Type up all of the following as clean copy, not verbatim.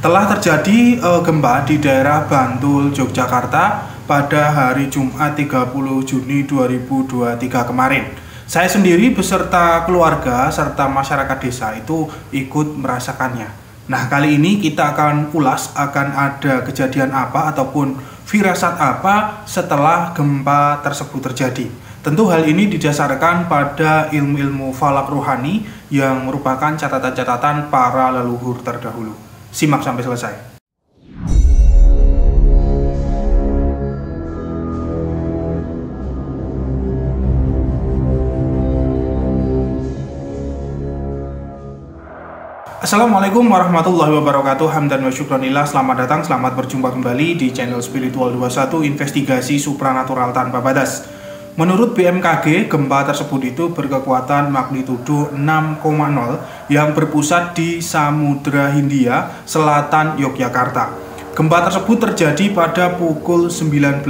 Telah terjadi gempa di daerah Bantul, Yogyakarta pada hari Jumat 30 Juni 2023 kemarin. Saya sendiri beserta keluarga serta masyarakat desa itu ikut merasakannya. Nah, kali ini kita akan ulas akan ada kejadian apa ataupun firasat apa setelah gempa tersebut terjadi. Tentu hal ini didasarkan pada ilmu-ilmu falak rohani yang merupakan catatan-catatan para leluhur terdahulu. Simak sampai selesai. Assalamualaikum warahmatullahi wabarakatuh. Hamdan wa syukranillah. Selamat datang, selamat berjumpa kembali di channel Spiritual 21, investigasi supranatural tanpa batas. Menurut BMKG, gempa tersebut itu berkekuatan magnitudo 6,0 yang berpusat di Samudra Hindia, selatan Yogyakarta. Gempa tersebut terjadi pada pukul 19.57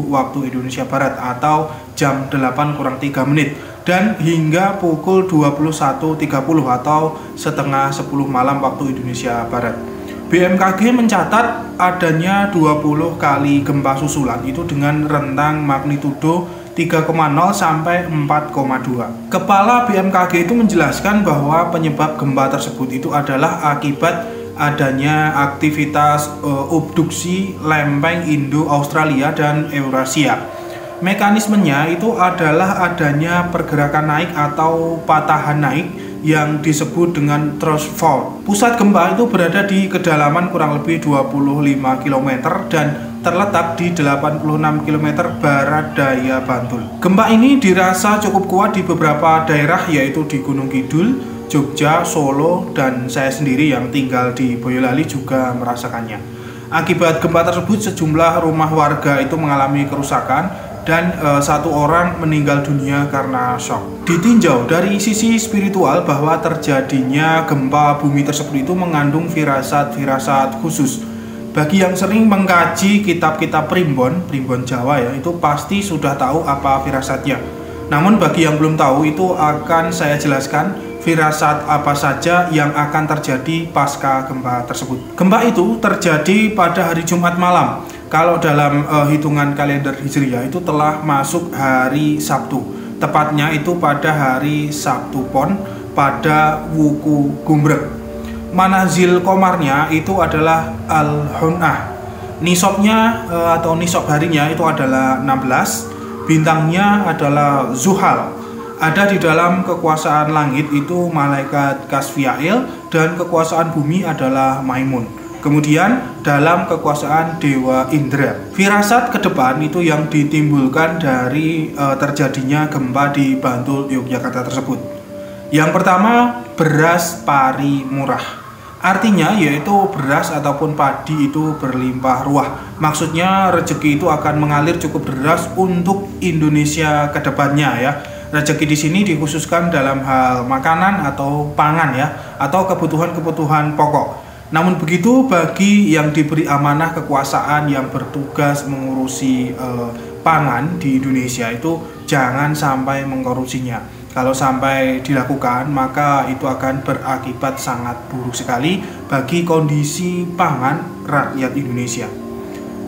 waktu Indonesia Barat atau jam 8:03 dan hingga pukul 21.30 atau setengah 10 malam waktu Indonesia Barat. BMKG mencatat adanya 20 kali gempa susulan itu dengan rentang magnitudo 3,0 sampai 4,2. Kepala BMKG itu menjelaskan bahwa penyebab gempa tersebut itu adalah akibat adanya aktivitas abduksi lempeng Indo-Australia dan Eurasia. Mekanismenya itu adalah adanya pergerakan naik atau patahan naik yang disebut dengan thrust fault. Pusat gempa itu berada di kedalaman kurang lebih 25 km dan terletak di 86 km barat daya Bantul. Gempa ini dirasa cukup kuat di beberapa daerah yaitu di Gunung Kidul, Jogja, Solo, dan saya sendiri yang tinggal di Boyolali juga merasakannya. Akibat gempa tersebut sejumlah rumah warga itu mengalami kerusakan dan satu orang meninggal dunia karena shock. Ditinjau dari sisi spiritual bahwa terjadinya gempa bumi tersebut itu mengandung firasat-firasat khusus. Bagi yang sering mengkaji kitab-kitab primbon Jawa ya, itu pasti sudah tahu apa firasatnya. Namun bagi yang belum tahu itu akan saya jelaskan firasat apa saja yang akan terjadi pasca gempa tersebut. Gempa itu terjadi pada hari Jumat malam. Kalau dalam hitungan kalender Hijriah itu telah masuk hari Sabtu. Tepatnya itu pada hari Sabtu Pon pada Wuku Gumbrek. Manazil komarnya itu adalah Al-Hun'ah. Nisabnya atau nisab harinya itu adalah 16. Bintangnya adalah Zuhal. Ada di dalam kekuasaan langit itu malaikat Kasfiail dan kekuasaan bumi adalah Maimun. Kemudian dalam kekuasaan Dewa Indra. Firasat ke depan itu yang ditimbulkan dari terjadinya gempa di Bantul, Yogyakarta tersebut. Yang pertama, beras pari murah. Artinya yaitu beras ataupun padi itu berlimpah ruah. Maksudnya rezeki itu akan mengalir cukup deras untuk Indonesia ke depannya ya. Rezeki di sini dikhususkan dalam hal makanan atau pangan ya, atau kebutuhan-kebutuhan pokok. Namun begitu bagi yang diberi amanah kekuasaan yang bertugas mengurusi pangan di Indonesia itu jangan sampai mengkorupsinya. Kalau sampai dilakukan maka itu akan berakibat sangat buruk sekali bagi kondisi pangan rakyat Indonesia.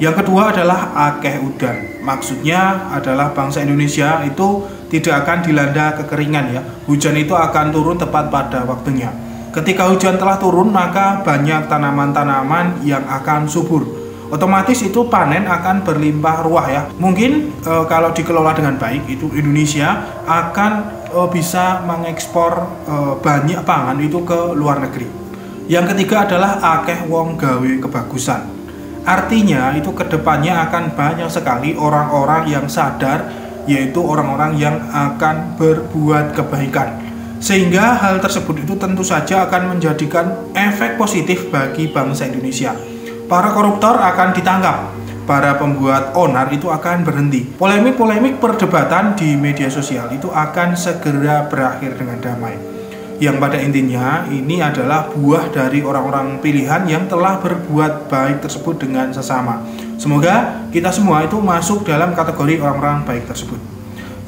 Yang kedua adalah akeh udan. Maksudnya adalah bangsa Indonesia itu tidak akan dilanda kekeringan ya. Hujan itu akan turun tepat pada waktunya. Ketika hujan telah turun maka banyak tanaman-tanaman yang akan subur. Otomatis itu panen akan berlimpah ruah ya. Mungkin kalau dikelola dengan baik itu Indonesia akan bisa mengekspor banyak pangan itu ke luar negeri. Yang ketiga adalah akeh wong gawe kebagusan. Artinya itu kedepannya akan banyak sekali orang-orang yang sadar, yaitu orang-orang yang akan berbuat kebaikan. Sehingga hal tersebut itu tentu saja akan menjadikan efek positif bagi bangsa Indonesia. Para koruptor akan ditangkap, para pembuat onar itu akan berhenti. Polemik-polemik perdebatan di media sosial itu akan segera berakhir dengan damai. Yang pada intinya ini adalah buah dari orang-orang pilihan yang telah berbuat baik tersebut dengan sesama. Semoga kita semua itu masuk dalam kategori orang-orang baik tersebut.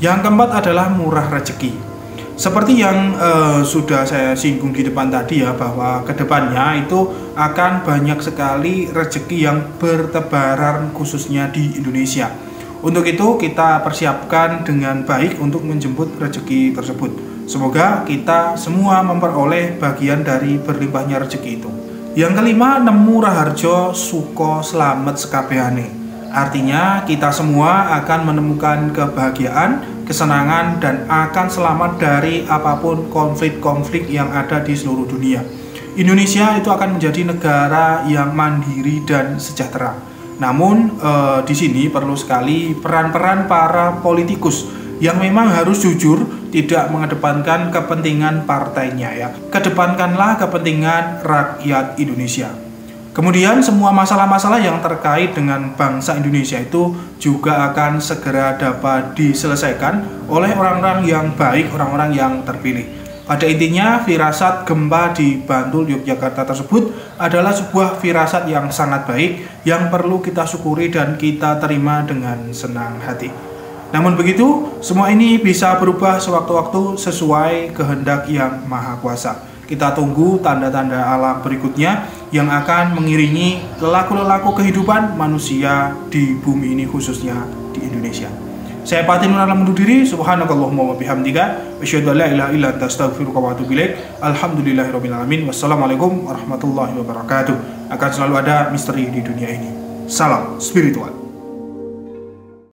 Yang keempat adalah murah rezeki. Seperti yang sudah saya singgung di depan tadi ya, bahwa kedepannya itu akan banyak sekali rezeki yang bertebaran khususnya di Indonesia. Untuk itu kita persiapkan dengan baik untuk menjemput rezeki tersebut. Semoga kita semua memperoleh bagian dari berlimpahnya rezeki itu. Yang kelima, nemu raharjo suko slamet sekabehane. Artinya kita semua akan menemukan kebahagiaan, kesenangan, dan akan selamat dari apapun konflik-konflik yang ada di seluruh dunia. Indonesia itu akan menjadi negara yang mandiri dan sejahtera. Namun di sini perlu sekali peran-peran para politikus yang memang harus jujur, tidak mengedepankan kepentingan partainya ya. Kedepankanlah kepentingan rakyat Indonesia. Kemudian semua masalah-masalah yang terkait dengan bangsa Indonesia itu juga akan segera dapat diselesaikan oleh orang-orang yang baik, orang-orang yang terpilih. Pada intinya, firasat gempa di Bantul, Yogyakarta tersebut adalah sebuah firasat yang sangat baik yang perlu kita syukuri dan kita terima dengan senang hati. Namun begitu, semua ini bisa berubah sewaktu-waktu sesuai kehendak Yang Maha Kuasa. Kita tunggu tanda-tanda alam berikutnya yang akan mengiringi lelaku-lelaku kehidupan manusia di bumi ini, khususnya di Indonesia. Saya Patin Nurul undur diri. Subhanakallahumma wa bihamdika asyhadu an la ilaha illa anta astaghfiruka wa atubu ilaik. Alhamdulillahirabbil alamin. Wassalamualaikum warahmatullahi wabarakatuh. Akan selalu ada misteri di dunia ini. Salam spiritual.